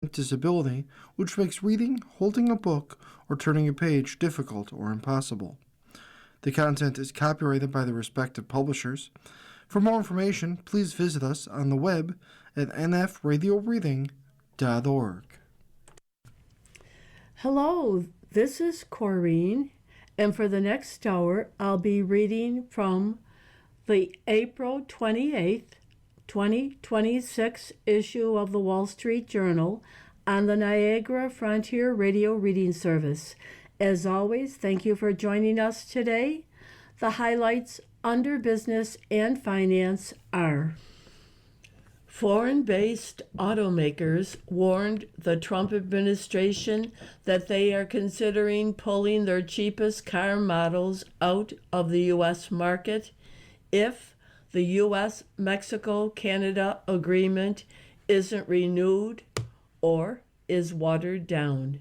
with disability, which makes reading, holding a book, or turning a page difficult or impossible. The content is copyrighted by the respective publishers. For more information, please visit us on the web at nfradioreading.org. Hello, this is Corrine, and for the next hour, I'll be reading from the April 28th, 2026 issue of the Wall Street Journal on the Niagara Frontier Radio Reading Service. As always, thank you for joining us today. The highlights under business and finance are: foreign-based automakers warned the Trump administration that they are considering pulling their cheapest car models out of the U.S. market if the U.S.-Mexico-Canada agreement isn't renewed or is watered down.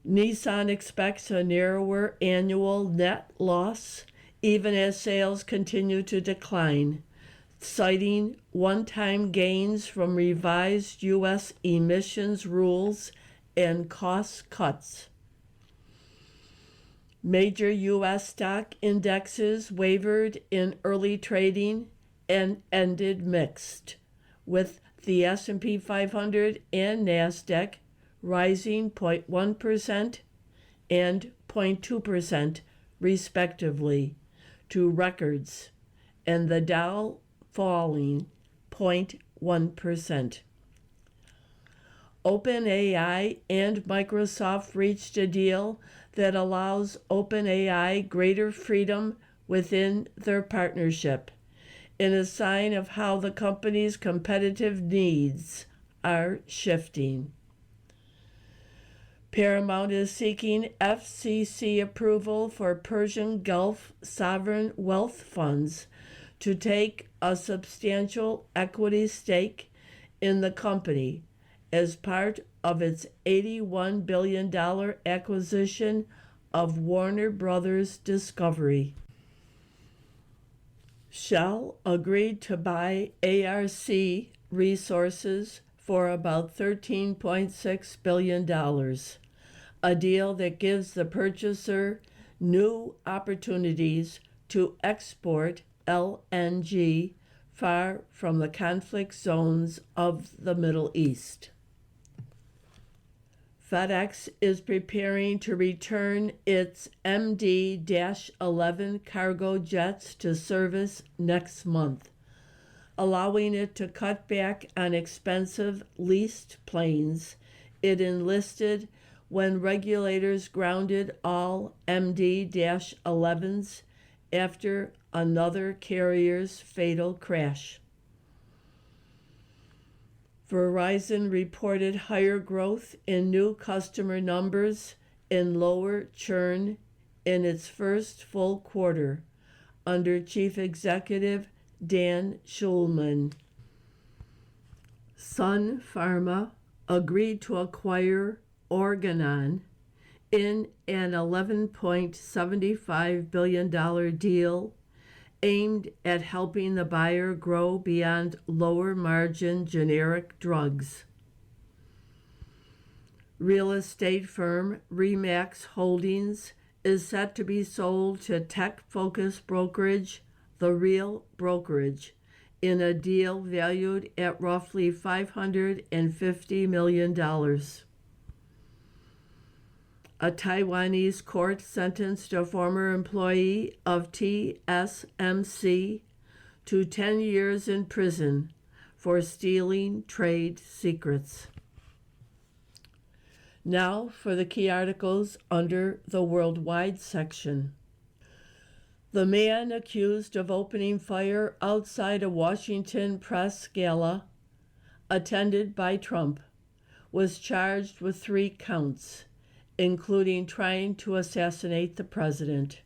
Nissan expects a narrower annual net loss even as sales continue to decline, citing one-time gains from revised U.S. emissions rules and cost cuts. Major U.S. stock indexes wavered in early trading and ended mixed, with the S&P 500 and NASDAQ rising 0.1% and 0.2% respectively to records, and the Dow falling 0.1%. OpenAI and Microsoft reached a deal that allows OpenAI greater freedom within their partnership, in a sign of how the company's competitive needs are shifting. Paramount is seeking FCC approval for Persian Gulf sovereign wealth funds to take a substantial equity stake in the company as part of its $81 billion acquisition of Warner Brothers Discovery. Shell agreed to buy ARC Resources for about $13.6 billion, a deal that gives the purchaser new opportunities to export LNG far from the conflict zones of the Middle East. FedEx is preparing to return its MD-11 cargo jets to service next month, allowing it to cut back on expensive leased planes it enlisted when regulators grounded all MD-11s after another carrier's fatal crash. Verizon reported higher growth in new customer numbers and lower churn in its first full quarter under Chief Executive Dan Schulman. Sun Pharma agreed to acquire Organon in an $11.75 billion deal aimed at helping the buyer grow beyond lower-margin generic drugs. Real estate firm RE/MAX Holdings is set to be sold to tech-focused brokerage The Real Brokerage in a deal valued at roughly $550 million. A Taiwanese court sentenced a former employee of TSMC to 10 years in prison for stealing trade secrets. Now for the key articles under the Worldwide section. The man accused of opening fire outside a Washington press gala, attended by Trump, was charged with 3 counts, including trying to assassinate the president.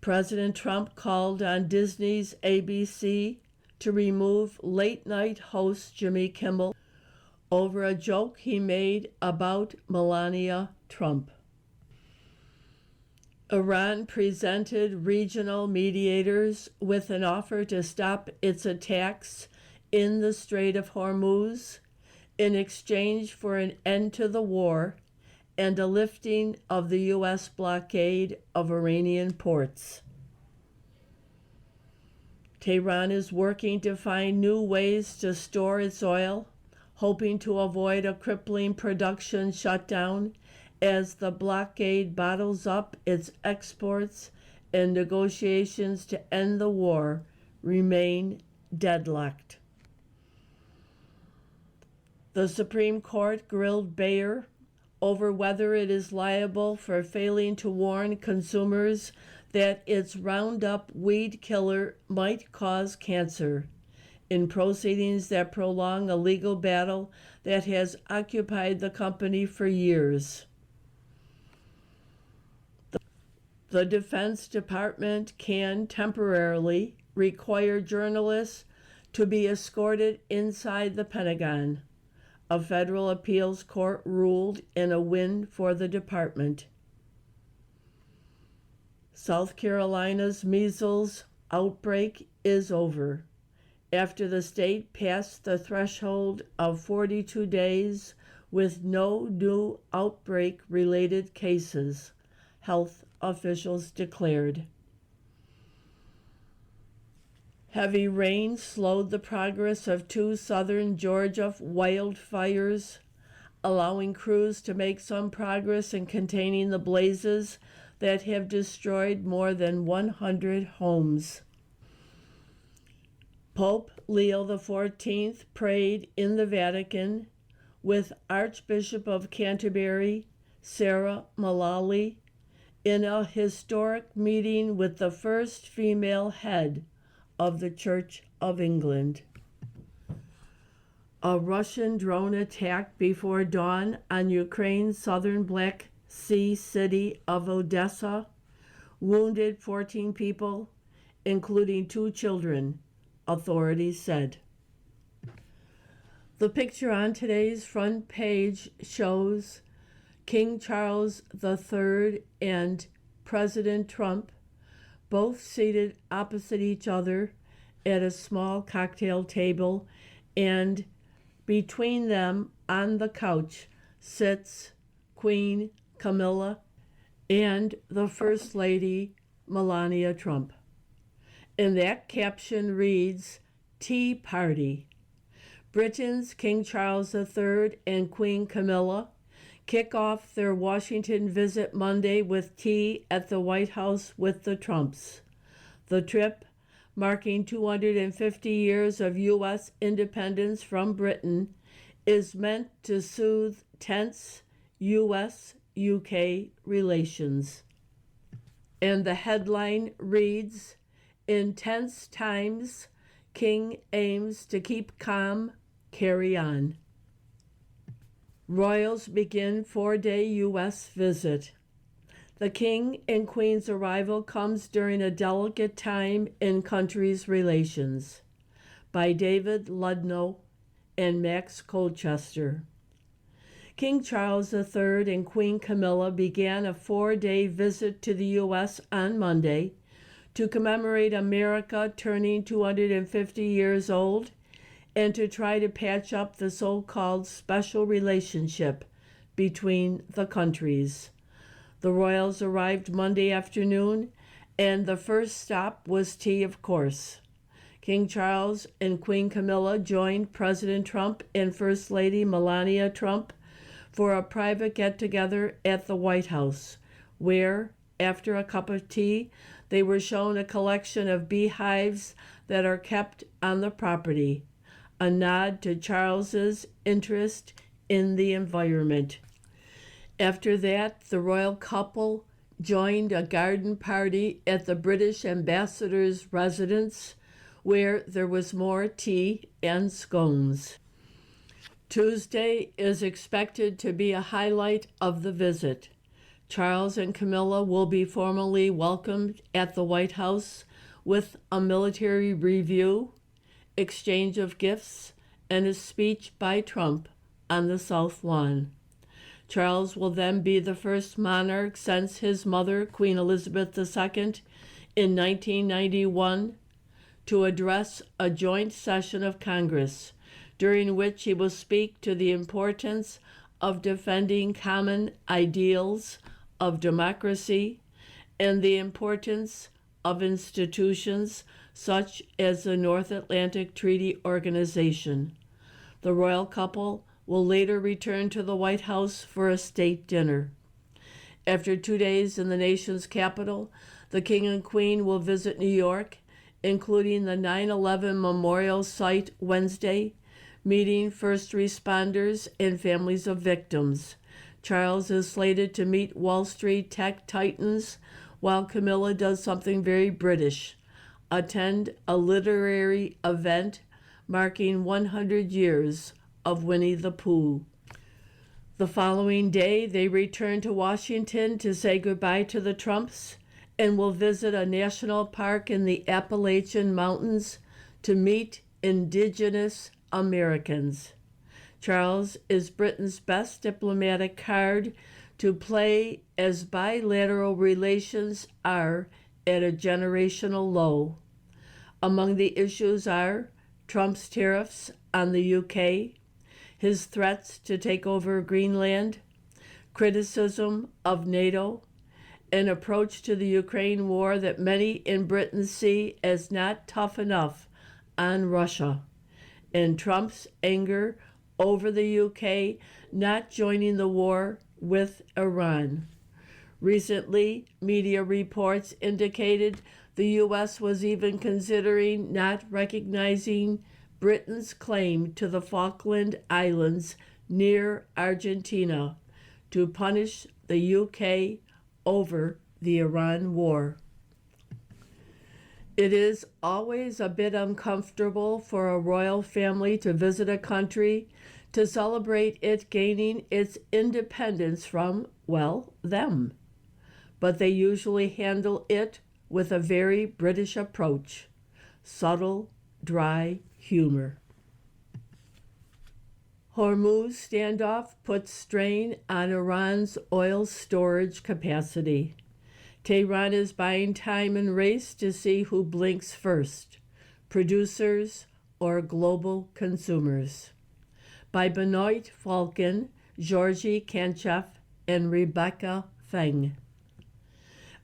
President Trump called on Disney's ABC to remove late-night host Jimmy Kimmel over a joke he made about Melania Trump. Iran presented regional mediators with an offer to stop its attacks in the Strait of Hormuz in exchange for an end to the war and a lifting of the U.S. blockade of Iranian ports. Tehran is working to find new ways to store its oil, hoping to avoid a crippling production shutdown as the blockade bottles up its exports and negotiations to end the war remain deadlocked. The Supreme Court grilled Bayer over whether it is liable for failing to warn consumers that its Roundup weed killer might cause cancer, in proceedings that prolong a legal battle that has occupied the company for years. The Defense Department can temporarily require journalists to be escorted inside the Pentagon. A federal appeals court ruled in a win for the department. South Carolina's measles outbreak is over after the state passed the threshold of 42 days with no new outbreak-related cases, health officials declared. Heavy rain slowed the progress of 2 southern Georgia wildfires, allowing crews to make some progress in containing the blazes that have destroyed more than 100 homes. Pope Leo XIV prayed in the Vatican with Archbishop of Canterbury, Sarah Mullally, in a historic meeting with the first female head of the Church of England. A Russian drone attack before dawn on Ukraine's southern Black Sea city of Odessa wounded 14 people, including 2 children, authorities said. The picture on today's front page shows King Charles III and President Trump both seated opposite each other at a small cocktail table, and between them on the couch sits Queen Camilla and the First Lady Melania Trump. And that caption reads, Tea Party. Britain's King Charles III and Queen Camilla kick off their Washington visit Monday with tea at the White House with the Trumps. The trip, marking 250 years of U.S. independence from Britain, is meant to soothe tense U.S.-UK relations. And the headline reads, In tense times, King aims to keep calm, carry on. Royals begin 4-day U.S. visit. The King and Queen's arrival comes during a delicate time in country's relations. By David Ludlow and Max Colchester. King Charles III and Queen Camilla began a 4-day visit to the U.S. on Monday to commemorate America turning 250 years old and to try to patch up the so-called special relationship between the countries. The royals arrived Monday afternoon, and the first stop was tea, of course. King Charles and Queen Camilla joined President Trump and First Lady Melania Trump for a private get-together at the White House, where, after a cup of tea, they were shown a collection of beehives that are kept on the property, a nod to Charles's interest in the environment. After that, the royal couple joined a garden party at the British ambassador's residence, where there was more tea and scones. Tuesday is expected to be a highlight of the visit. Charles and Camilla will be formally welcomed at the White House with a military review, exchange of gifts, and a speech by Trump on the South Lawn. Charles will then be the first monarch since his mother, Queen Elizabeth II, in 1991, to address a joint session of Congress, during which he will speak to the importance of defending common ideals of democracy and the importance of institutions such as the North Atlantic Treaty Organization. The royal couple will later return to the White House for a state dinner. After 2 days in the nation's capital, the King and Queen will visit New York, including the 9/11 Memorial Site Wednesday, meeting first responders and families of victims. Charles is slated to meet Wall Street tech titans, while Camilla does something very British: attend a literary event marking 100 years of Winnie the Pooh. The following day, they return to Washington to say goodbye to the Trumps and will visit a national park in the Appalachian Mountains to meet Indigenous Americans. Charles is Britain's best diplomatic card to play, as bilateral relations are at a generational low. Among the issues are Trump's tariffs on the UK, his threats to take over Greenland, criticism of NATO, an approach to the Ukraine war that many in Britain see as not tough enough on Russia, and Trump's anger over the UK not joining the war with Iran. Recently, media reports indicated the U.S. was even considering not recognizing Britain's claim to the Falkland Islands near Argentina to punish the UK over the Iran war. It is always a bit uncomfortable for a royal family to visit a country to celebrate it gaining its independence from, well, them. But they usually handle it with a very British approach: subtle, dry humor. Hormuz standoff puts strain on Iran's oil storage capacity. Tehran is buying time and race to see who blinks first, producers or global consumers. By Benoit Falcon, Georgi Kanchev, and Rebecca Feng.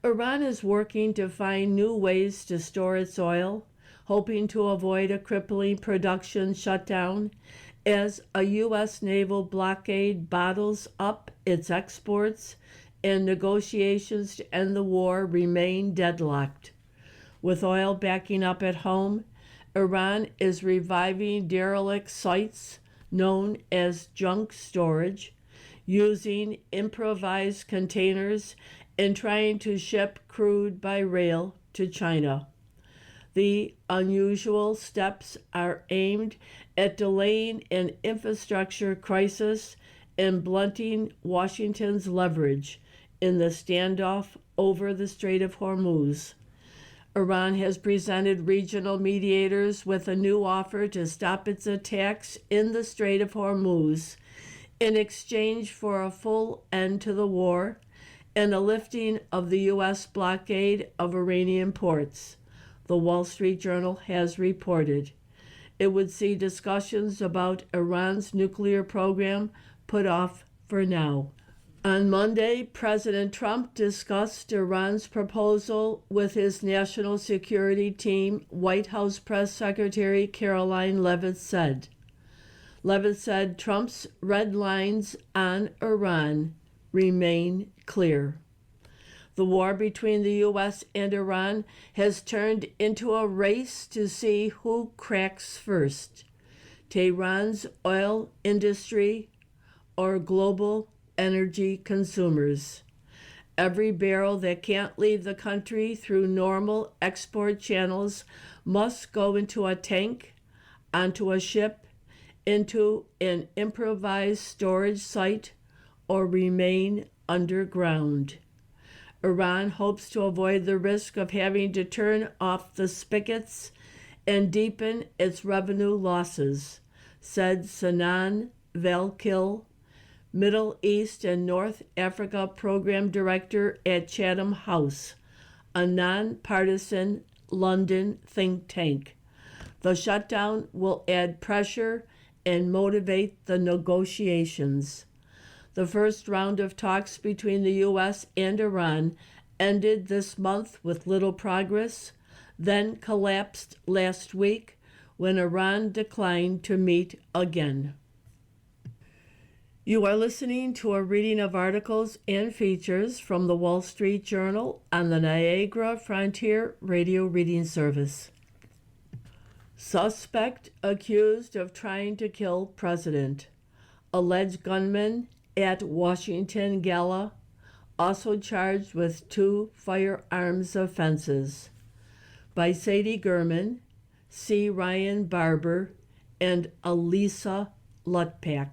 Iran is working to find new ways to store its oil, hoping to avoid a crippling production shutdown as a U.S. naval blockade bottles up its exports and negotiations to end the war remain deadlocked. With oil backing up at home, Iran is reviving derelict sites known as junk storage, using improvised containers and trying to ship crude by rail to China. The unusual steps are aimed at delaying an infrastructure crisis and blunting Washington's leverage in the standoff over the Strait of Hormuz. Iran has presented regional mediators with a new offer to stop its attacks in the Strait of Hormuz in exchange for a full end to the war and a lifting of the U.S. blockade of Iranian ports, the Wall Street Journal has reported. It would see discussions about Iran's nuclear program put off for now. On Monday, President Trump discussed Iran's proposal with his national security team, White House Press Secretary Caroline Leavitt said. Leavitt said Trump's red lines on Iran remain clear. The war between the U.S. and Iran has turned into a race to see who cracks first: Tehran's oil industry or global energy consumers. Every barrel that can't leave the country through normal export channels must go into a tank, onto a ship, into an improvised storage site, or remain underground. Iran hopes to avoid the risk of having to turn off the spigots and deepen its revenue losses, said Sanan Valkil, Middle East and North Africa Program Director at Chatham House, a nonpartisan London think tank. The shutdown will add pressure and motivate the negotiations. The first round of talks between the U.S. and Iran ended this month with little progress, then collapsed last week when Iran declined to meet again. You are listening to a reading of articles and features from the Wall Street Journal on the Niagara Frontier Radio Reading Service. Suspect accused of trying to kill president. Alleged gunman at Washington Gala, also charged with 2 firearms offenses. By Sadie Gurman, C. Ryan Barber, and Elisa Lutpak.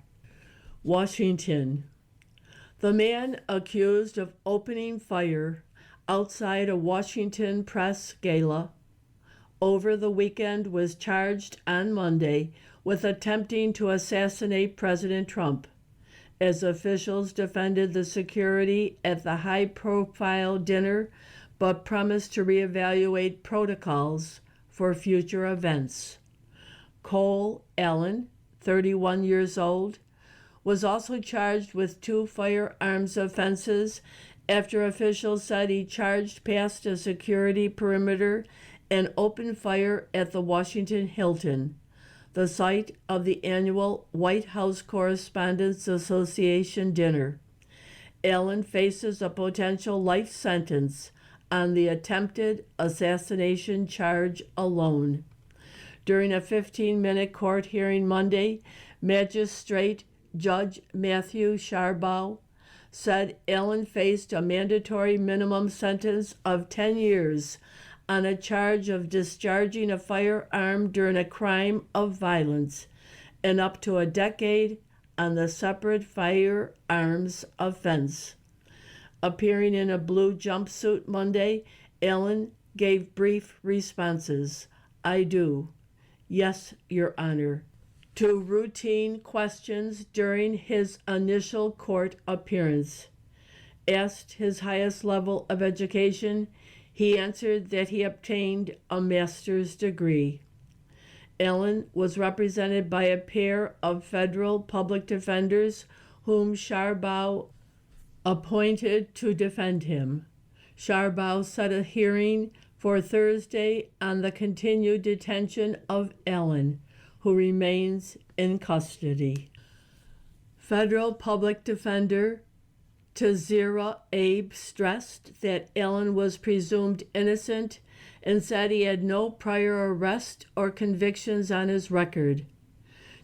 Washington. The man accused of opening fire outside a Washington press gala over the weekend was charged on Monday with attempting to assassinate President Trump, as officials defended the security at the high-profile dinner but promised to reevaluate protocols for future events. Cole Allen, 31 years old, was also charged with 2 firearms offenses after officials said he charged past a security perimeter and opened fire at the Washington Hilton, the site of the annual White House Correspondents Association dinner. Allen faces a potential life sentence on the attempted assassination charge alone. During a 15-minute court hearing Monday, Magistrate Judge Matthew Sharbaugh said Allen faced a mandatory minimum sentence of 10 years on a charge of discharging a firearm during a crime of violence and up to a decade on the separate firearms offense. Appearing in a blue jumpsuit Monday, Allen gave brief responses. "I do. Yes, Your Honor," to routine questions during his initial court appearance. Asked his highest level of education, he answered that he obtained a master's degree. Allen was represented by a pair of federal public defenders whom Sharbaugh appointed to defend him. Sharbaugh set a hearing for Thursday on the continued detention of Allen, who remains in custody. Federal public defender Tazira Abe stressed that Allen was presumed innocent and said he had no prior arrest or convictions on his record.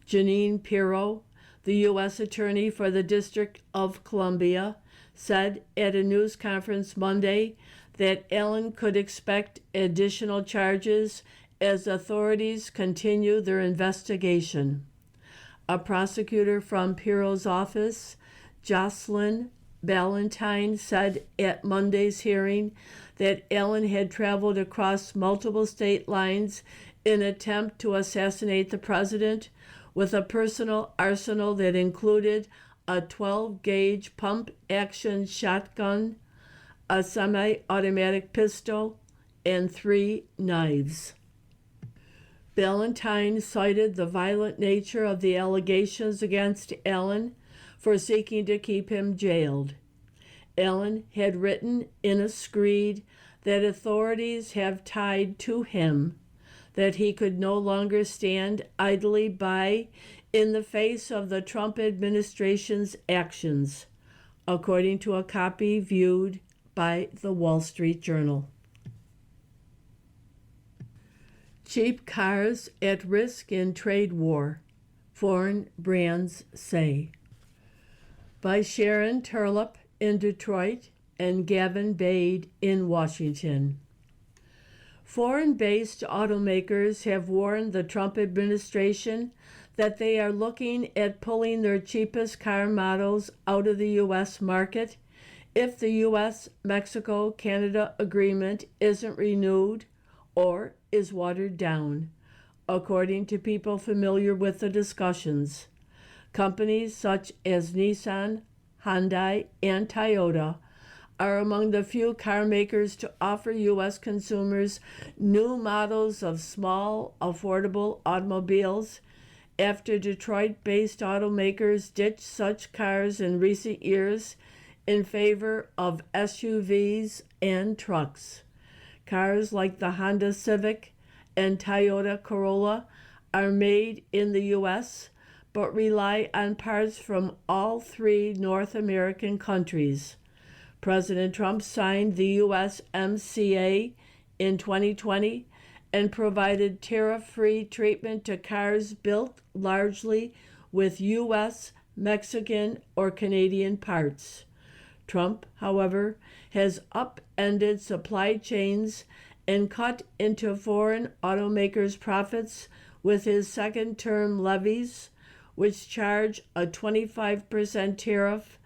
Janine Pirro, the U.S. Attorney for the District of Columbia, said at a news conference Monday that Allen could expect additional charges as authorities continue their investigation. A prosecutor from Pirro's office, Jocelyn Ballantyne, said at Monday's hearing that Allen had traveled across multiple state lines in an attempt to assassinate the president with a personal arsenal that included a 12-gauge pump-action shotgun, a semi-automatic pistol, and 3 knives. Ballantyne cited the violent nature of the allegations against Allen for seeking to keep him jailed. Allen had written in a screed that authorities have tied to him that he could no longer stand idly by in the face of the Trump administration's actions, according to a copy viewed by the Wall Street Journal. Cheap cars at risk in trade war, foreign brands say. By Sharon Turlop in Detroit and Gavin Bade in Washington. Foreign-based automakers have warned the Trump administration that they are looking at pulling their cheapest car models out of the U.S. market if the U.S.-Mexico-Canada agreement isn't renewed or is watered down, according to people familiar with the discussions. Companies such as Nissan, Hyundai, and Toyota are among the few car makers to offer U.S. consumers new models of small, affordable automobiles after Detroit-based automakers ditched such cars in recent years in favor of SUVs and trucks. Cars like the Honda Civic and Toyota Corolla are made in the U.S., but rely on parts from all three North American countries. President Trump signed the USMCA in 2020 and provided tariff-free treatment to cars built largely with U.S., Mexican, or Canadian parts. Trump, however, has upended supply chains and cut into foreign automakers' profits with his second-term levies, which charge a 25% tariff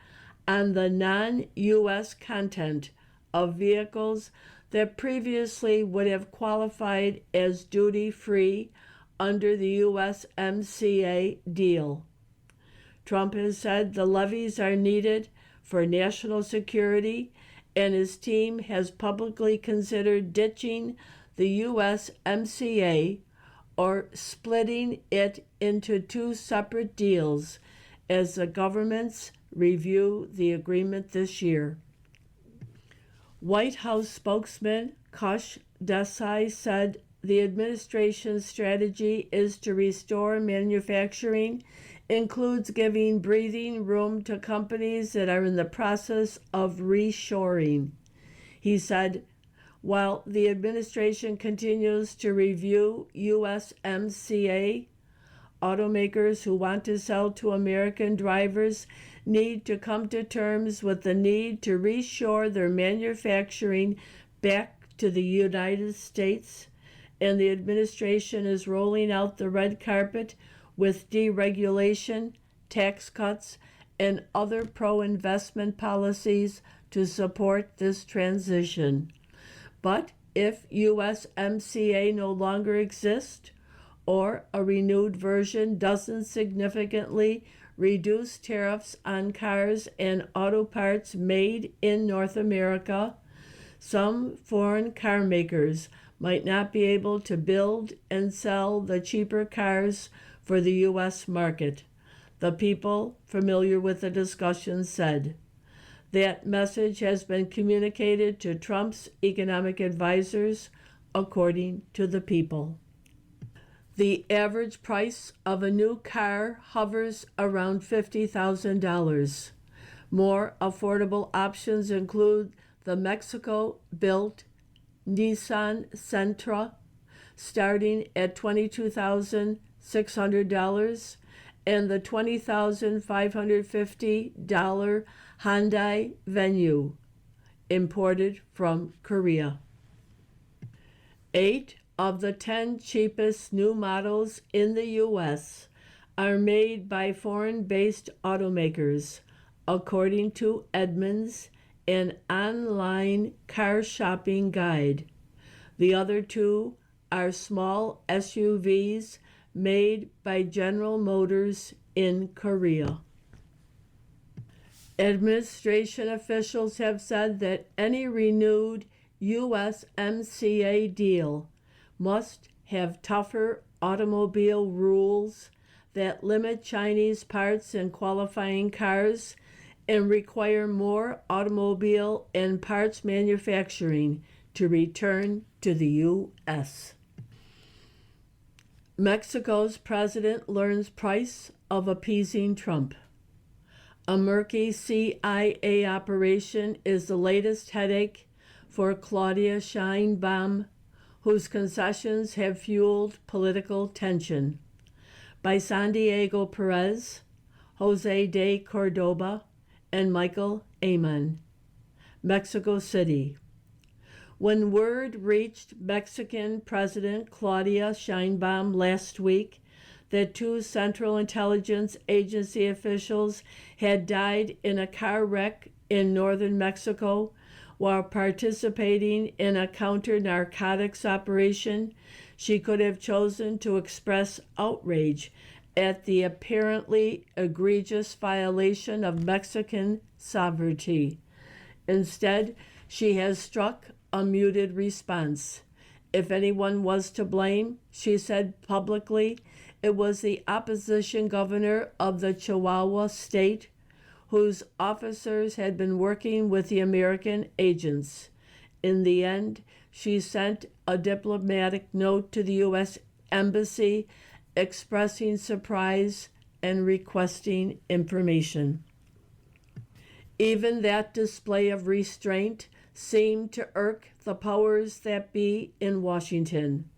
on the non-U.S. content of vehicles that previously would have qualified as duty-free under the USMCA deal. Trump has said the levies are needed for national security, and his team has publicly considered ditching the USMCA or splitting it into two separate deals as the governments review the agreement this year. White House spokesman Kush Desai said the administration's strategy is to restore manufacturing, includes giving breathing room to companies that are in the process of reshoring. He said, while the administration continues to review USMCA, automakers who want to sell to American drivers need to come to terms with the need to reshore their manufacturing back to the United States, and the administration is rolling out the red carpet with deregulation, tax cuts, and other pro-investment policies to support this transition. But if USMCA no longer exists, or a renewed version doesn't significantly reduce tariffs on cars and auto parts made in North America, some foreign car makers might not be able to build and sell the cheaper cars for the U.S. market, the people familiar with the discussion said. That message has been communicated to Trump's economic advisors, according to the People. The average price of a new car hovers around $50,000. More affordable options include the Mexico-built Nissan Sentra, starting at $22,600, and the $20,550 Hyundai Venue, imported from Korea. 8 of the 10 cheapest new models in the U.S. are made by foreign-based automakers, according to Edmunds, an online car shopping guide. The other 2 are small SUVs made by General Motors in Korea. Administration officials have said that any renewed USMCA deal must have tougher automobile rules that limit Chinese parts in qualifying cars and require more automobile and parts manufacturing to return to the U.S. Mexico's president learns price of appeasing Trump. A murky CIA operation is the latest headache for Claudia Sheinbaum, whose concessions have fueled political tension. By San Diego Perez, Jose de Cordoba, and Michael Amon. Mexico City. When word reached Mexican President Claudia Sheinbaum last week that 2 Central Intelligence Agency officials had died in a car wreck in northern Mexico while participating in a counter-narcotics operation, she could have chosen to express outrage at the apparently egregious violation of Mexican sovereignty. Instead, she has struck a muted response. If anyone was to blame, she said publicly, it was the opposition governor of the Chihuahua state, whose officers had been working with the American agents. In the end, she sent a diplomatic note to the U.S. Embassy expressing surprise and requesting information. Even that display of restraint seemed to irk the powers that be in Washington.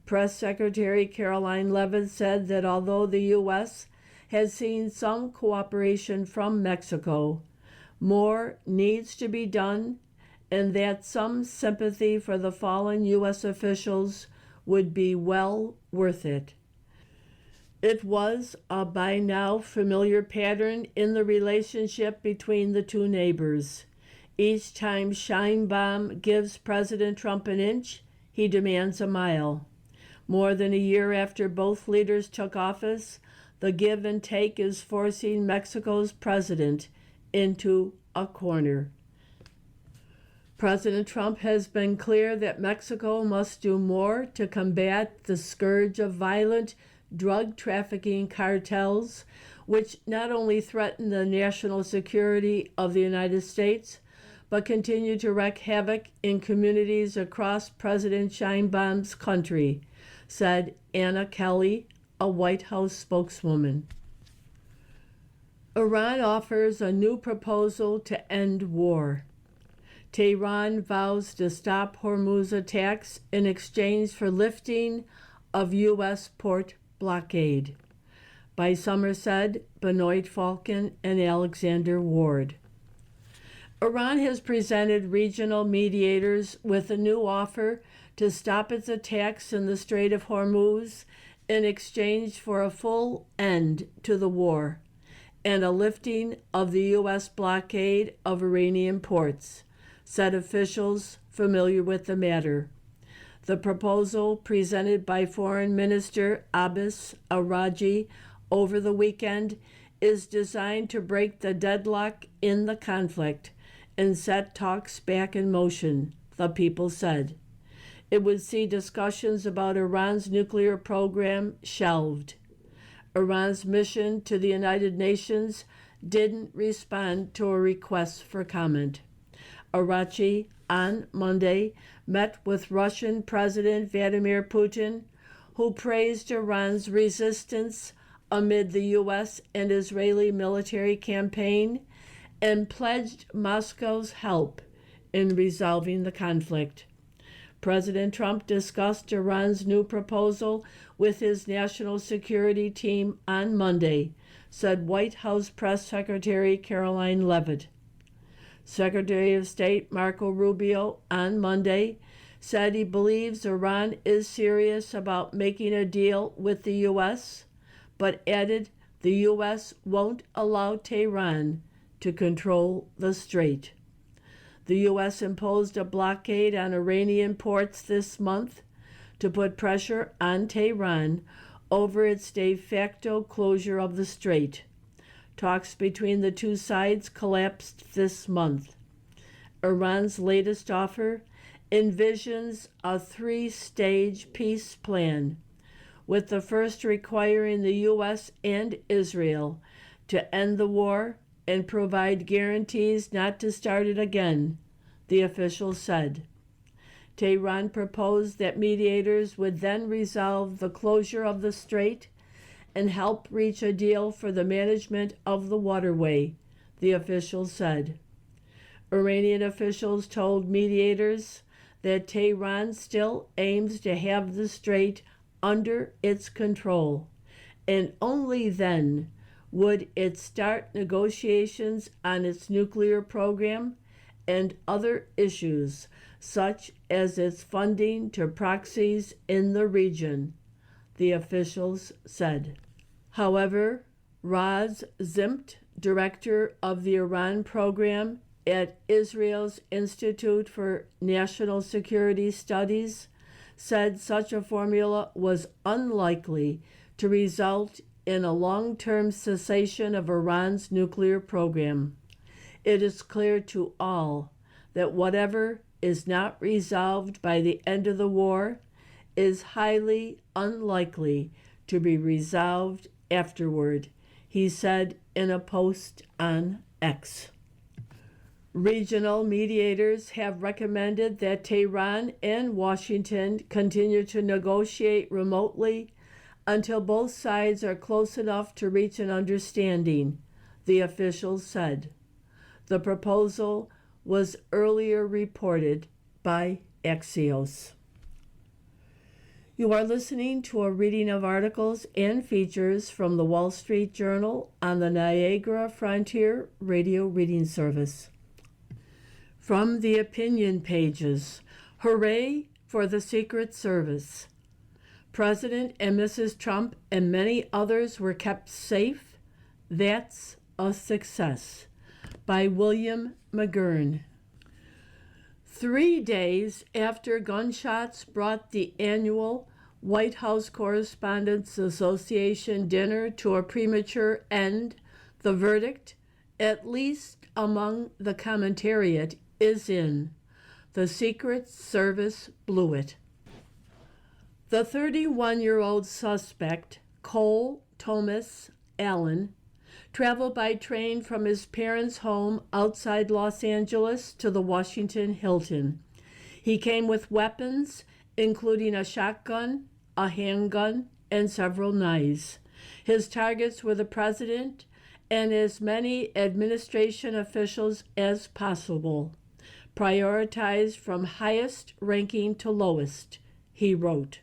Press Secretary Caroline Leavitt said that although the U.S. has seen some cooperation from Mexico, more needs to be done, and that some sympathy for the fallen U.S. officials would be well worth it. It was a by now familiar pattern in the relationship between the two neighbors. Each time Sheinbaum gives President Trump an inch, he demands a mile. More than a year after both leaders took office, the give and take is forcing Mexico's president into a corner. President Trump has been clear that Mexico must do more to combat the scourge of violent drug trafficking cartels, which not only threaten the national security of the United States, but continue to wreak havoc in communities across President Sheinbaum's country, said Anna Kelly, a White House spokeswoman. Iran offers a new proposal to end war. Tehran vows to stop Hormuz attacks in exchange for lifting of U.S. port blockade. By Somerset, Benoit Falcon, and Alexander Ward. Iran has presented regional mediators with a new offer to stop its attacks in the Strait of Hormuz in exchange for a full end to the war and a lifting of the U.S. blockade of Iranian ports, said officials familiar with the matter. The proposal, presented by Foreign Minister Abbas Araji over the weekend, is designed to break the deadlock in the conflict and set talks back in motion, the people said. It would see discussions about Iran's nuclear program shelved. Iran's mission to the United Nations didn't respond to a request for comment. Arachi, on Monday, met with Russian President Vladimir Putin, who praised Iran's resistance amid the U.S. and Israeli military campaign and pledged Moscow's help in resolving the conflict. President Trump discussed Iran's new proposal with his national security team on Monday, said White House Press Secretary Caroline Leavitt. Secretary of State Marco Rubio on Monday said he believes Iran is serious about making a deal with the U.S., but added the U.S. won't allow Tehran to control the strait. The U.S. imposed a blockade on Iranian ports this month to put pressure on Tehran over its de facto closure of the strait. Talks between the two sides collapsed this month. Iran's latest offer envisions a three-stage peace plan, with the first requiring the U.S. and Israel to end the war and provide guarantees not to start it again, the official said. Tehran proposed that mediators would then resolve the closure of the strait and help reach a deal for the management of the waterway, the official said. Iranian officials told mediators that Tehran still aims to have the strait under its control, and only then would it start negotiations on its nuclear program and other issues, such as its funding to proxies in the region, the officials said. However, Raz Zimt, director of the Iran program at Israel's Institute for National Security Studies, said such a formula was unlikely to result in a long-term cessation of Iran's nuclear program. It is clear to all that whatever is not resolved by the end of the war is highly unlikely to be resolved afterward, he said in a post on X. Regional mediators have recommended that Tehran and Washington continue to negotiate remotely until both sides are close enough to reach an understanding, the officials said. The proposal was earlier reported by Axios. You are listening to a reading of articles and features from the Wall Street Journal on the Niagara Frontier Radio Reading Service. From the opinion pages, hooray for the Secret Service. President and Mrs. Trump and many others were kept safe. That's a success. By William McGurn. 3 days after gunshots brought the annual White House Correspondents Association dinner to a premature end, the verdict, at least among the commentariat, is in. The Secret Service blew it. The 31-year-old suspect, Cole Thomas Allen, traveled by train from his parents' home outside Los Angeles to the Washington Hilton. He came with weapons, including a shotgun, a handgun, and several knives. His targets were the president and as many administration officials as possible, prioritized from highest ranking to lowest, he wrote.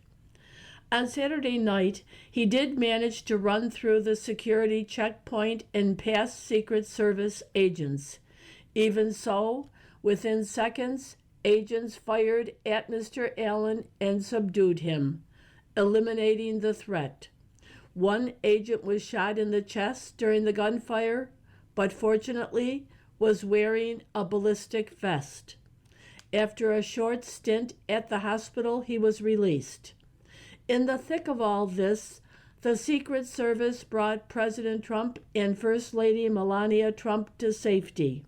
On Saturday night, he did manage to run through the security checkpoint and past Secret Service agents. Even so, within seconds, agents fired at Mr. Allen and subdued him, eliminating the threat. One agent was shot in the chest during the gunfire, but fortunately was wearing a ballistic vest. After a short stint at the hospital, he was released. In the thick of all this, the Secret Service brought President Trump and First Lady Melania Trump to safety.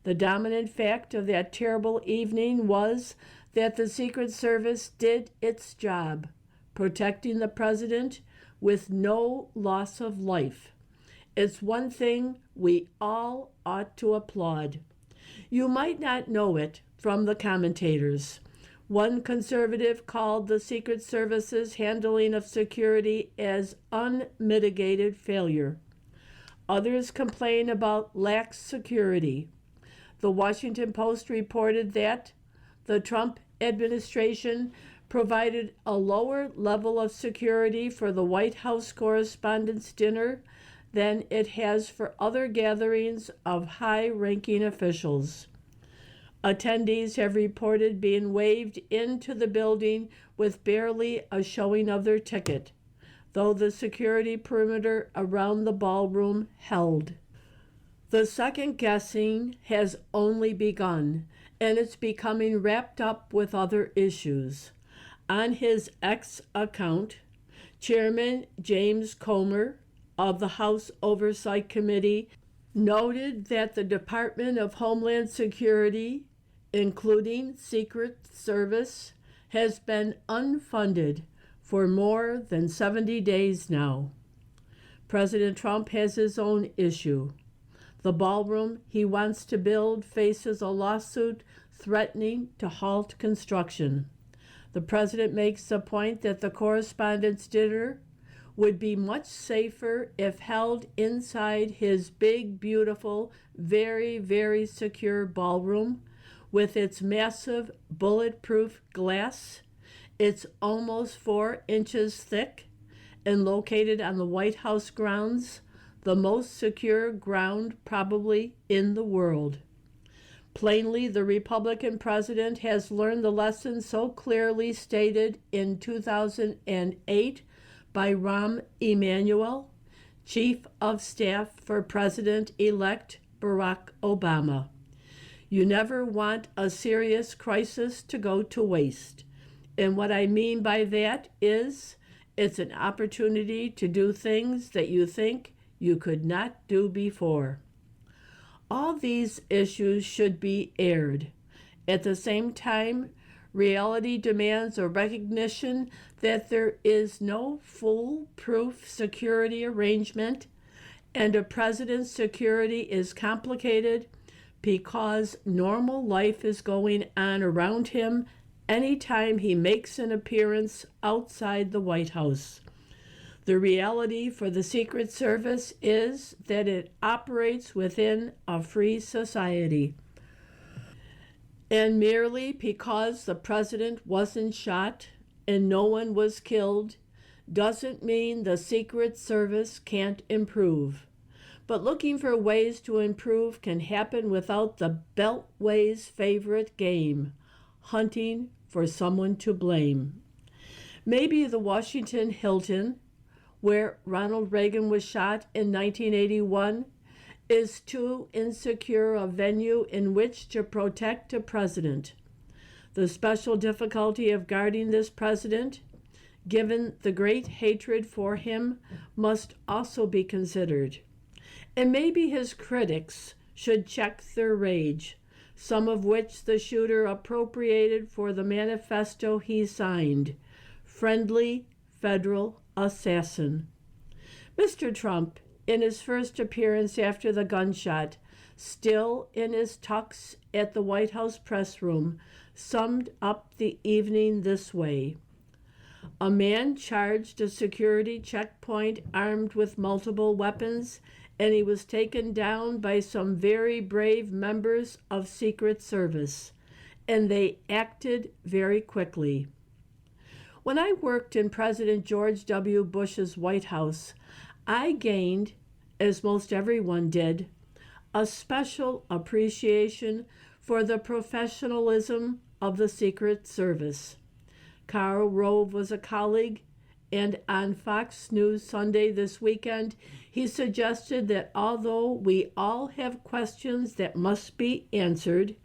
The dominant fact of that terrible evening was that the Secret Service did its job, protecting the president with no loss of life. It's one thing we all ought to applaud. You might not know it from the commentators. One conservative called the Secret Service's handling of security as unmitigated failure. Others complain about lax security. The Washington Post reported that the Trump administration provided a lower level of security for the White House Correspondents' Dinner than it has for other gatherings of high-ranking officials. Attendees have reported being waved into the building with barely a showing of their ticket, though the security perimeter around the ballroom held. The second guessing has only begun, and it's becoming wrapped up with other issues. On his X account, Chairman James Comer of the House Oversight Committee noted that the Department of Homeland Security, including Secret Service, has been unfunded for more than 70 days now. President Trump has his own issue. The ballroom he wants to build faces a lawsuit threatening to halt construction. The president makes the point that the Correspondents' Dinner would be much safer if held inside his big, beautiful, very, very secure ballroom with its massive bulletproof glass. It's almost 4 inches thick and located on the White House grounds, the most secure ground probably in the world. Plainly, the Republican president has learned the lesson so clearly stated in 2008 by Rahm Emanuel, Chief of Staff for President-elect Barack Obama. You never want a serious crisis to go to waste. And what I mean by that is it's an opportunity to do things that you think you could not do before. All these issues should be aired. At the same time, reality demands a recognition that there is no foolproof security arrangement, and a president's security is complicated because normal life is going on around him anytime he makes an appearance outside the White House. The reality for the Secret Service is that it operates within a free society. And merely because the president wasn't shot and no one was killed doesn't mean the Secret Service can't improve. But looking for ways to improve can happen without the Beltway's favorite game, hunting for someone to blame. Maybe the Washington Hilton, where Ronald Reagan was shot in 1981, is too insecure a venue in which to protect a president. The special difficulty of guarding this president, given the great hatred for him, must also be considered. And maybe his critics should check their rage, some of which the shooter appropriated for the manifesto he signed, Friendly Federal Assassin. Mr. Trump, in his first appearance after the gunshot, still in his tux at the White House press room, summed up the evening this way: a man charged a security checkpoint armed with multiple weapons, and he was taken down by some very brave members of Secret Service, and they acted very quickly. When I worked in President George W. Bush's White House, I gained, as most everyone did, a special appreciation for the professionalism of the Secret Service. Karl Rove was a colleague, and on Fox News Sunday this weekend, he suggested that although we all have questions that must be answered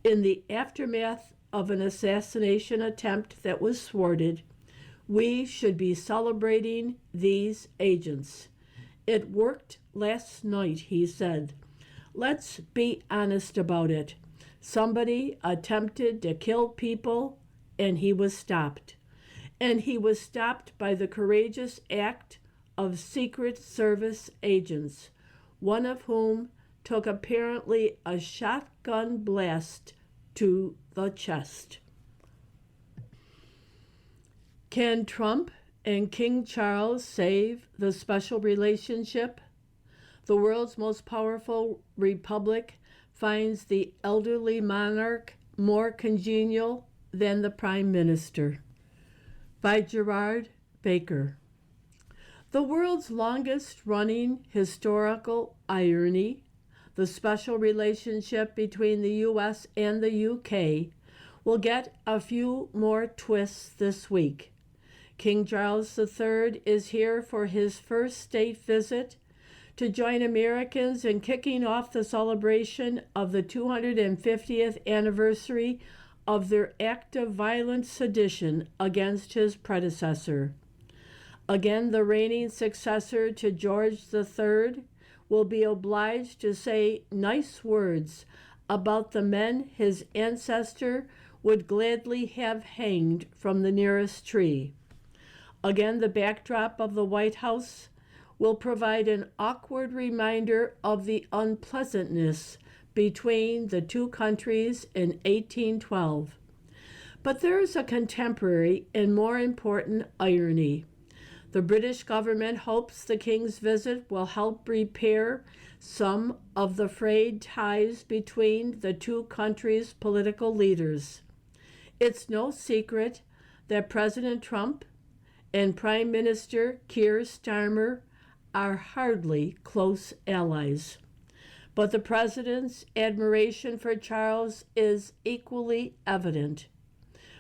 in the aftermath of an assassination attempt that was thwarted, we should be celebrating these agents. It worked last night, he said. Let's be honest about it. Somebody attempted to kill people, and he was stopped. And he was stopped by the courageous act of Secret Service agents, one of whom took apparently a shotgun blast to the chest. Can Trump and King Charles save the special relationship? The world's most powerful republic finds the elderly monarch more congenial than the Prime Minister. By Gerard Baker. The world's longest running historical irony, the special relationship between the U.S. and the U.K., will get a few more twists this week. King Charles III is here for his first state visit to join Americans in kicking off the celebration of the 250th anniversary of their act of violent sedition against his predecessor. Again, the reigning successor to George III will be obliged to say nice words about the men his ancestor would gladly have hanged from the nearest tree. Again, the backdrop of the White House will provide an awkward reminder of the unpleasantness between the two countries in 1812. But there is a contemporary and more important irony. The British government hopes the King's visit will help repair some of the frayed ties between the two countries' political leaders. It's no secret that President Trump and Prime Minister Keir Starmer are hardly close allies. But the president's admiration for Charles is equally evident.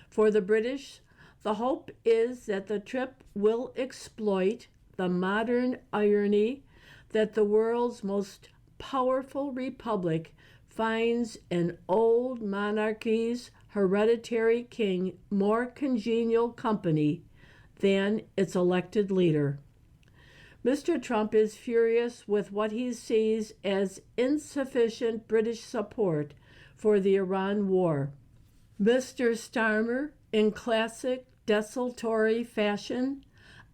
For the British, the hope is that the trip will exploit the modern irony that the world's most powerful republic finds an old monarchy's hereditary king more congenial company than its elected leader. Mr. Trump is furious with what he sees as insufficient British support for the Iran war. Mr. Starmer, in classic desultory fashion,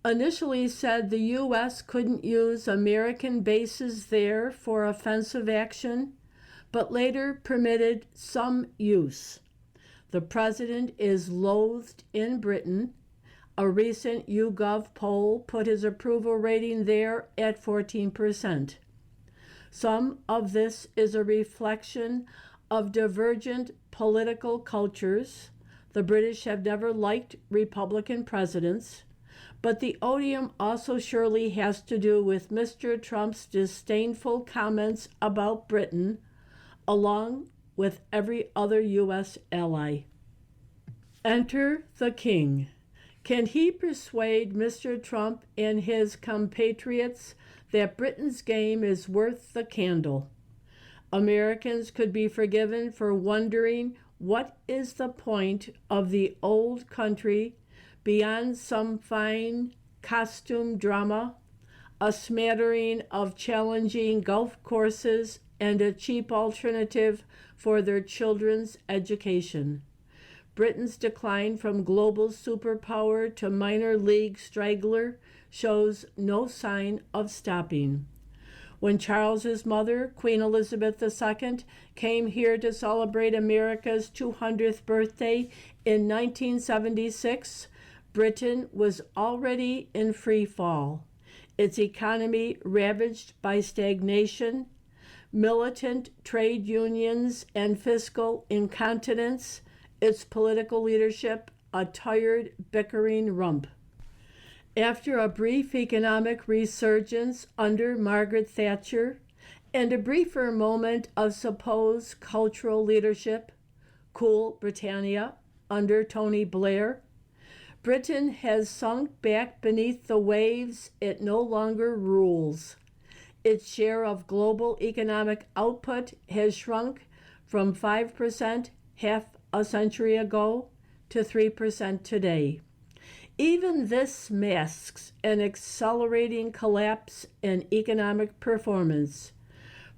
initially said the U.S. couldn't use American bases there for offensive action, but later permitted some use. The president is loathed in Britain. A recent YouGov poll put his approval rating there at 14%. Some of this is a reflection of divergent political cultures. The British have never liked Republican presidents, but the odium also surely has to do with Mr. Trump's disdainful comments about Britain, along with every other U.S. ally. Enter the king. Can he persuade Mr. Trump and his compatriots that Britain's game is worth the candle? Americans could be forgiven for wondering what is the point of the old country beyond some fine costume drama, a smattering of challenging golf courses, and a cheap alternative for their children's education. Britain's decline from global superpower to minor league straggler shows no sign of stopping. When Charles's mother, Queen Elizabeth II, came here to celebrate America's 200th birthday in 1976, Britain was already in free fall, its economy ravaged by stagnation, militant trade unions, and fiscal incontinence, its political leadership a tired, bickering rump. After a brief economic resurgence under Margaret Thatcher and a briefer moment of supposed cultural leadership, cool Britannia, under Tony Blair, Britain has sunk back beneath the waves it no longer rules. Its share of global economic output has shrunk from 5% half a century ago to 3% today. Even this masks an accelerating collapse in economic performance.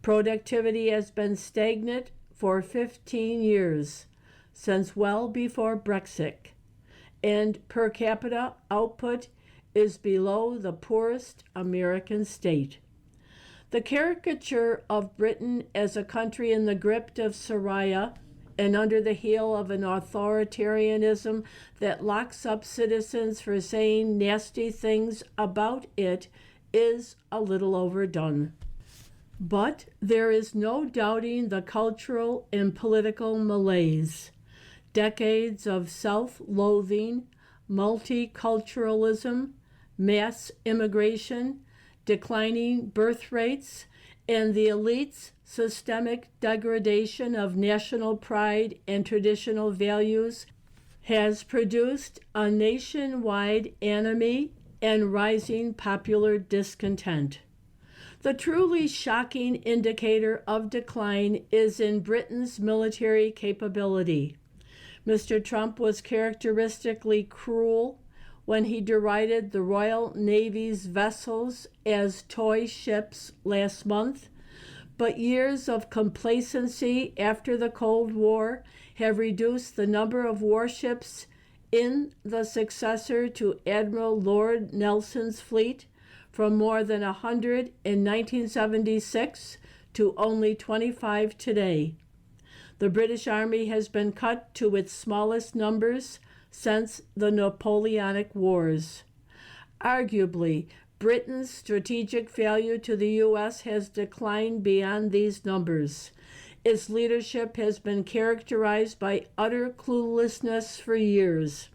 Productivity has been stagnant for 15 years, since well before Brexit, and per capita output is below the poorest American state. The caricature of Britain as a country in the grip of Syria and under the heel of an authoritarianism that locks up citizens for saying nasty things about it is a little overdone. But there is no doubting the cultural and political malaise. Decades of self-loathing, multiculturalism, mass immigration, declining birth rates, and the elite's systemic degradation of national pride and traditional values has produced a nationwide enemy and rising popular discontent. The truly shocking indicator of decline is in Britain's military capability. Mr. Trump was characteristically cruel when he derided the Royal Navy's vessels as toy ships last month, but years of complacency after the Cold War have reduced the number of warships in the successor to Admiral Lord Nelson's fleet from more than 100 in 1976 to only 25 today. The British Army has been cut to its smallest numbers since the Napoleonic Wars. Arguably, Britain's strategic value to the U.S. has declined beyond these numbers. Its leadership has been characterized by utter cluelessness for years.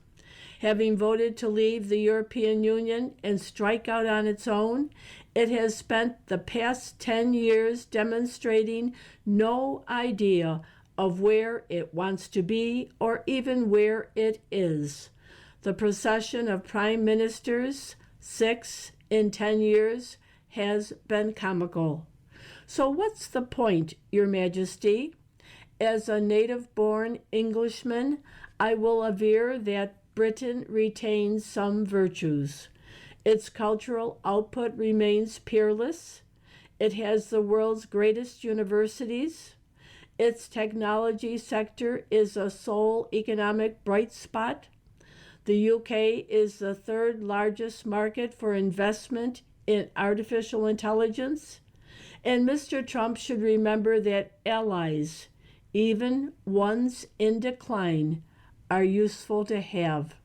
Having voted to leave the European Union and strike out on its own, it has spent the past 10 years demonstrating no idea of where it wants to be or even where it is. The procession of prime ministers, 6 in 10 years, has been comical. So what's the point, Your Majesty? As a native-born Englishman, I will aver that Britain retains some virtues. Its cultural output remains peerless. It has the world's greatest universities. Its technology sector is a sole economic bright spot. The UK is the third largest market for investment in artificial intelligence. And Mr. Trump should remember that allies, even ones in decline, are useful to have.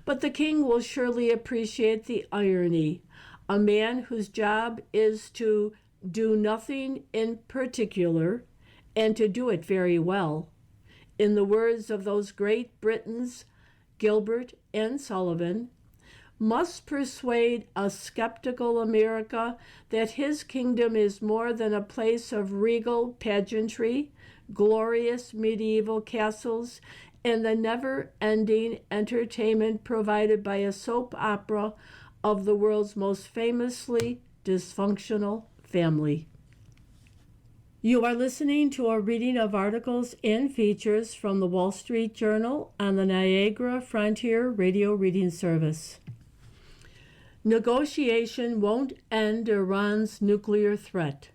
But the king will surely appreciate the irony. A man whose job is to do nothing in particular and to do it very well. In the words of those great Britons, Gilbert and Sullivan, must persuade a skeptical America that his kingdom is more than a place of regal pageantry, glorious medieval castles, and the never-ending entertainment provided by a soap opera of the world's most famously dysfunctional family. You are listening to a reading of articles and features from the Wall Street Journal on the Niagara Frontier Radio Reading Service. Negotiation won't end Iran's nuclear threat.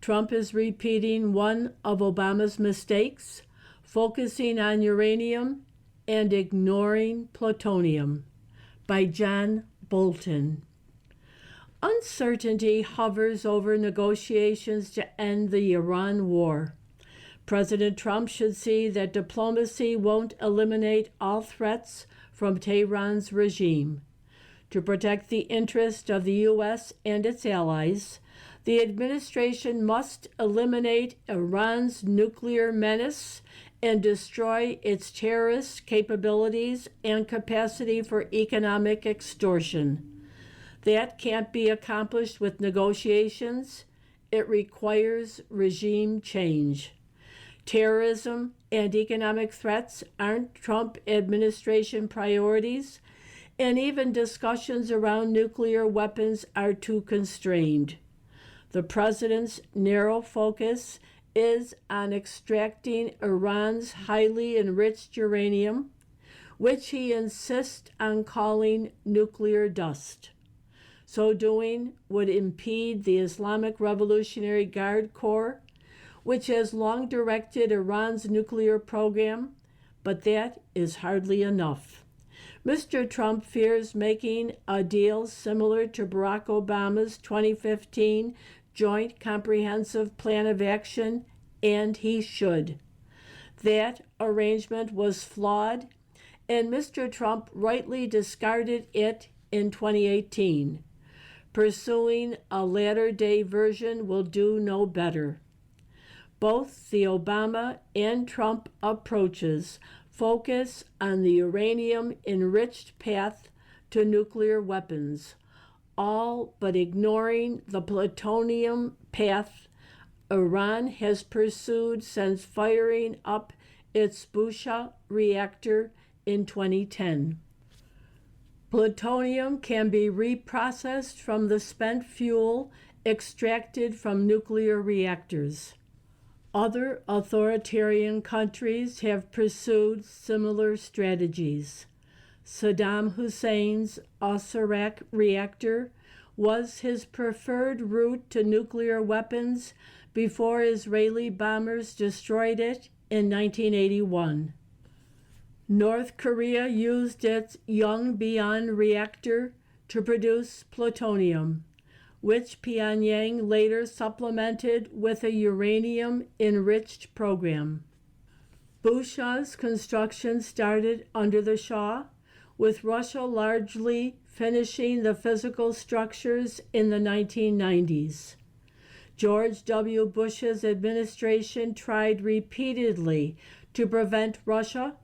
Trump is repeating one of Obama's mistakes, focusing on uranium and ignoring plutonium. By John Bolton. Uncertainty hovers over negotiations to end the Iran war. President Trump should see that diplomacy won't eliminate all threats from Tehran's regime. To protect the interest of the U.S. and its allies, the administration must eliminate Iran's nuclear menace and destroy its terrorist capabilities and capacity for economic extortion. That can't be accomplished with negotiations. It requires regime change. Terrorism and economic threats aren't Trump administration priorities, and even discussions around nuclear weapons are too constrained. The president's narrow focus is on extracting Iran's highly enriched uranium, which he insists on calling nuclear dust. So doing would impede the Islamic Revolutionary Guard Corps, which has long directed Iran's nuclear program, but that is hardly enough. Mr. Trump fears making a deal similar to Barack Obama's 2015 Joint Comprehensive Plan of Action, and he should. That arrangement was flawed, and Mr. Trump rightly discarded it in 2018. Pursuing a latter-day version will do no better. Both the Obama and Trump approaches focus on the uranium-enriched path to nuclear weapons, all but ignoring the plutonium path Iran has pursued since firing up its Bushehr reactor in 2010. Plutonium can be reprocessed from the spent fuel extracted from nuclear reactors. Other authoritarian countries have pursued similar strategies. Saddam Hussein's Osirak reactor was his preferred route to nuclear weapons before Israeli bombers destroyed it in 1981. North Korea used its Yongbyon reactor to produce plutonium, which Pyongyang later supplemented with a uranium-enriched program. Bushehr's construction started under the Shah, with Russia largely finishing the physical structures in the 1990s. George W. Bush's administration tried repeatedly to prevent Russia,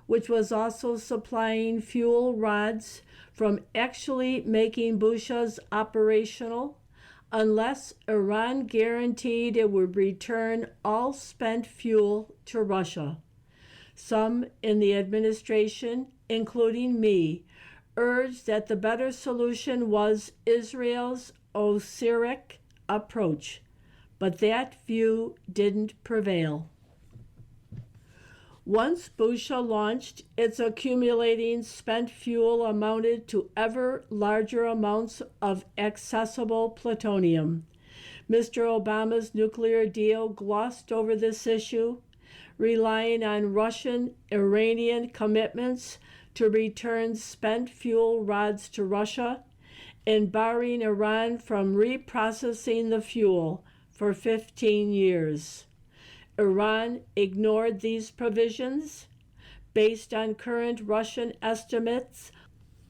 which was also supplying fuel rods, from actually making Bushehr's operational unless Iran guaranteed it would return all spent fuel to Russia. Some in the administration, including me, urged that the better solution was Israel's Osirak approach, but that view didn't prevail. Once Busha launched, its accumulating spent fuel amounted to ever larger amounts of accessible plutonium. Mr. Obama's nuclear deal glossed over this issue, relying on Russian Iranian commitments to return spent fuel rods to Russia and barring Iran from reprocessing the fuel for 15 years. Iran ignored these provisions based on current Russian estimates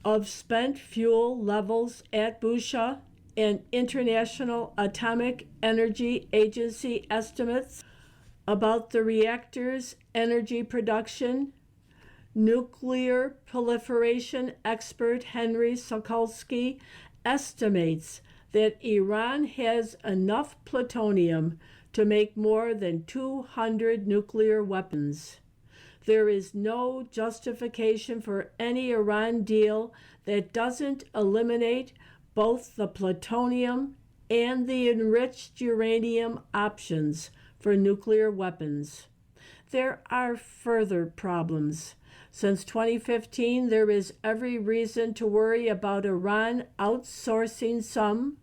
of spent fuel levels at Busha and International Atomic Energy Agency estimates about the reactor's energy production. Nuclear proliferation expert Henry Sokolsky estimates that Iran has enough plutonium to make more than 200 nuclear weapons. There is no justification for any Iran deal that doesn't eliminate both the plutonium and the enriched uranium options for nuclear weapons. There are further problems. Since 2015, there is every reason to worry about Iran outsourcing some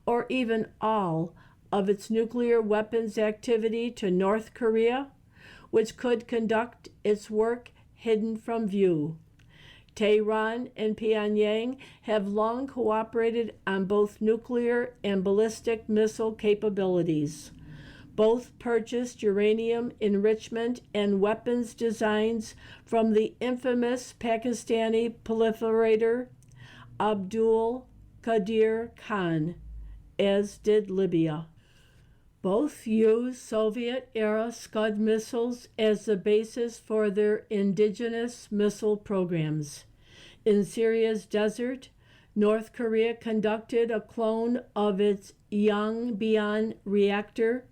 or even all of its nuclear weapons activity to North Korea, which could conduct its work hidden from view. Tehran and Pyongyang have long cooperated on both nuclear and ballistic missile capabilities. Both purchased uranium enrichment and weapons designs from the infamous Pakistani proliferator Abdul Qadir Khan, as did Libya. Both use Soviet-era Scud missiles as the basis for their indigenous missile programs. In Syria's desert, North Korea conducted a clone of its Yongbyon reactor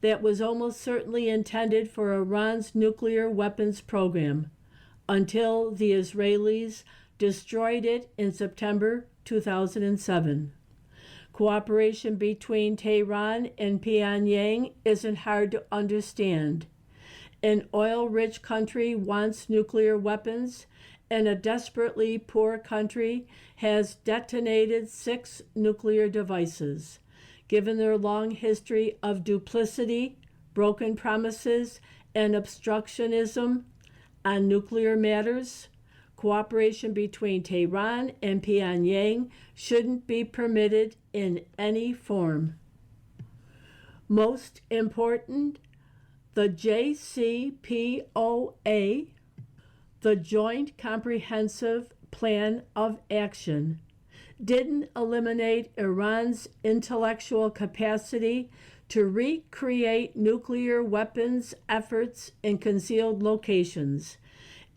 that was almost certainly intended for Iran's nuclear weapons program, until the Israelis destroyed it in September 2007. Cooperation between Tehran and Pyongyang isn't hard to understand. An oil-rich country wants nuclear weapons, and a desperately poor country has detonated 6 nuclear devices. Given their long history of duplicity, broken promises, and obstructionism on nuclear matters, cooperation between Tehran and Pyongyang shouldn't be permitted in any form. Most important, the JCPOA, the Joint Comprehensive Plan of Action, didn't eliminate Iran's intellectual capacity to recreate nuclear weapons efforts in concealed locations.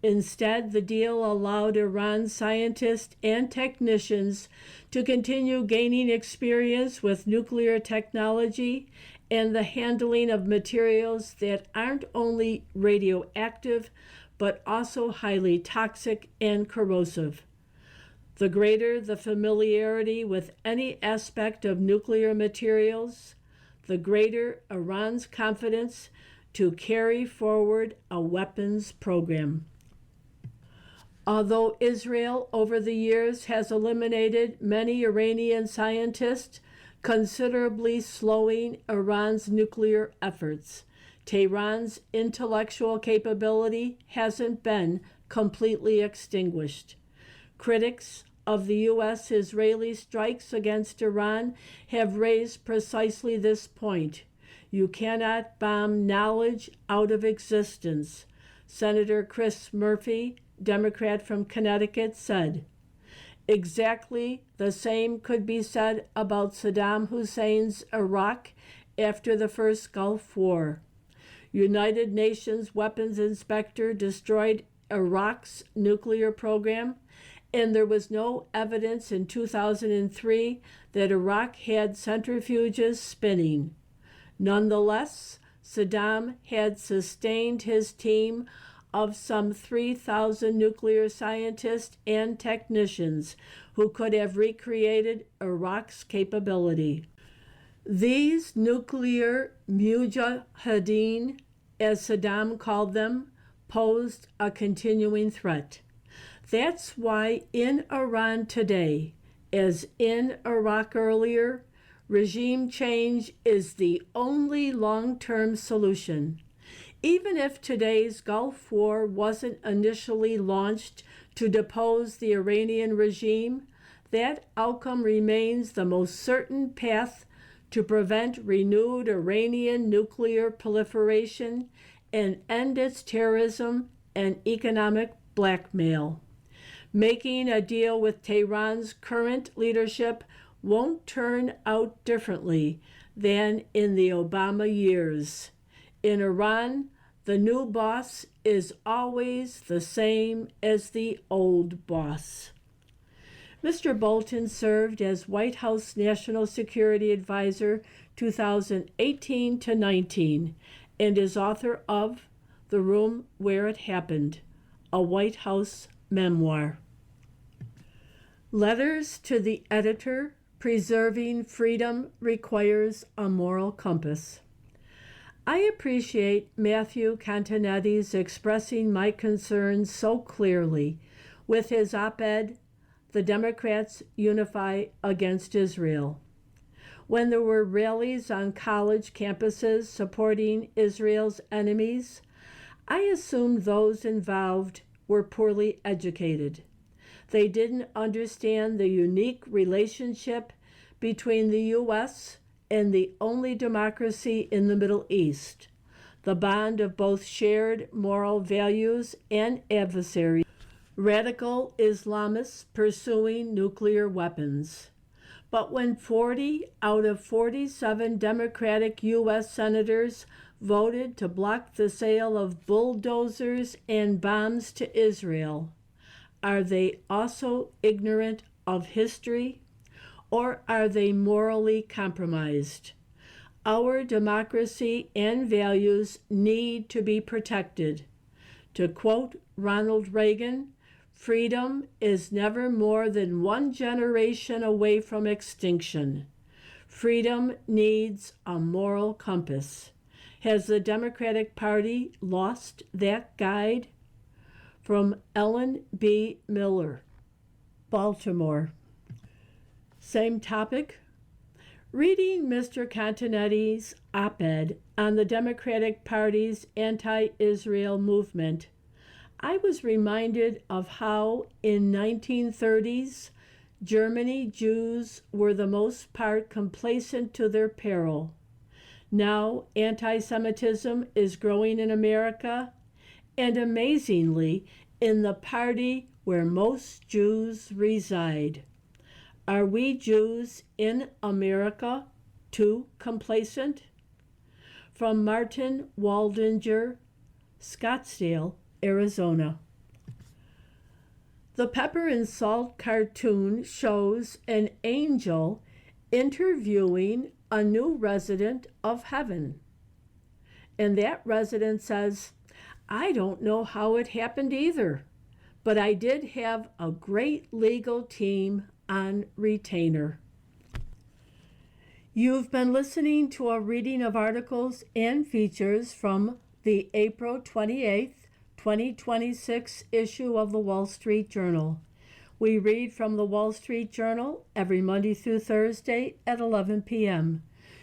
Instead, the deal allowed Iran scientists and technicians to continue gaining experience with nuclear technology and the handling of materials that aren't only radioactive, but also highly toxic and corrosive. The greater the familiarity with any aspect of nuclear materials, the greater Iran's confidence to carry forward a weapons program. Although Israel over the years has eliminated many Iranian scientists, considerably slowing Iran's nuclear efforts, Tehran's intellectual capability hasn't been completely extinguished. Critics of the U.S.-Israeli strikes against Iran have raised precisely this point. You cannot bomb knowledge out of existence. Senator Chris Murphy, Democrat from Connecticut, said. Exactly the same could be said about Saddam Hussein's Iraq after the first Gulf War. United Nations weapons inspector destroyed Iraq's nuclear program, and there was no evidence in 2003 that Iraq had centrifuges spinning. Nonetheless, Saddam had sustained his team of some 3,000 nuclear scientists and technicians who could have recreated Iraq's capability. These nuclear mujahideen, as Saddam called them, posed a continuing threat. That's why in Iran today, as in Iraq earlier, regime change is the only long-term solution. Even if today's Gulf War wasn't initially launched to depose the Iranian regime, that outcome remains the most certain path to prevent renewed Iranian nuclear proliferation and end its terrorism and economic blackmail. Making a deal with Tehran's current leadership won't turn out differently than in the Obama years. In Iran, the new boss is always the same as the old boss. Mr. Bolton served as White House National Security Advisor 2018 to 19 and is author of The Room Where It Happened, a White House memoir. Letters to the editor. Preserving freedom requires a moral compass. I appreciate Matthew Cantanetti's expressing my concerns so clearly with his op-ed, "The Democrats Unify Against Israel." When there were rallies on college campuses supporting Israel's enemies, I assumed those involved were poorly educated. They didn't understand the unique relationship between the U.S. and the only democracy in the Middle East, the bond of both shared moral values and adversaries, radical Islamists pursuing nuclear weapons. But when 40 out of 47 Democratic U.S. senators voted to block the sale of bulldozers and bombs to Israel, are they also ignorant of history, or are they morally compromised? Our democracy and values need to be protected. To quote Ronald Reagan, "Freedom is never more than one generation away from extinction." Freedom needs a moral compass. Has the Democratic Party lost that guide? From Ellen B. Miller, Baltimore. Same topic. Reading Mr. Cantanetti's op-ed on the Democratic Party's anti-Israel movement, I was reminded of how in 1930s Germany Jews were the most part complacent to their peril. Now anti-Semitism is growing in America, and amazingly, in the party where most Jews reside. Are we Jews in America too complacent? From Martin Waldinger, Scottsdale, Arizona. The Pepper and Salt cartoon shows an angel interviewing a new resident of heaven. And that resident says, "I don't know how it happened either, but I did have a great legal team on retainer." You've been listening to a reading of articles and features from the April 28th, 2026 issue of the Wall Street Journal. We read from the Wall Street Journal every Monday through Thursday at 11 p.m.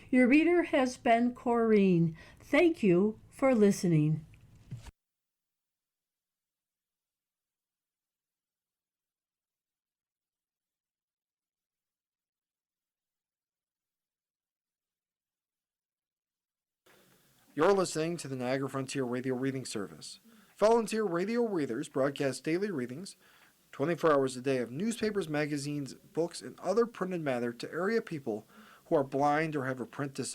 Your reader has been Corrine. Thank you for listening. You're listening to the Niagara Frontier Radio Reading Service. Volunteer radio readers broadcast daily readings, 24 hours a day, of newspapers, magazines, books, and other printed matter to area people who are blind or have a print disability.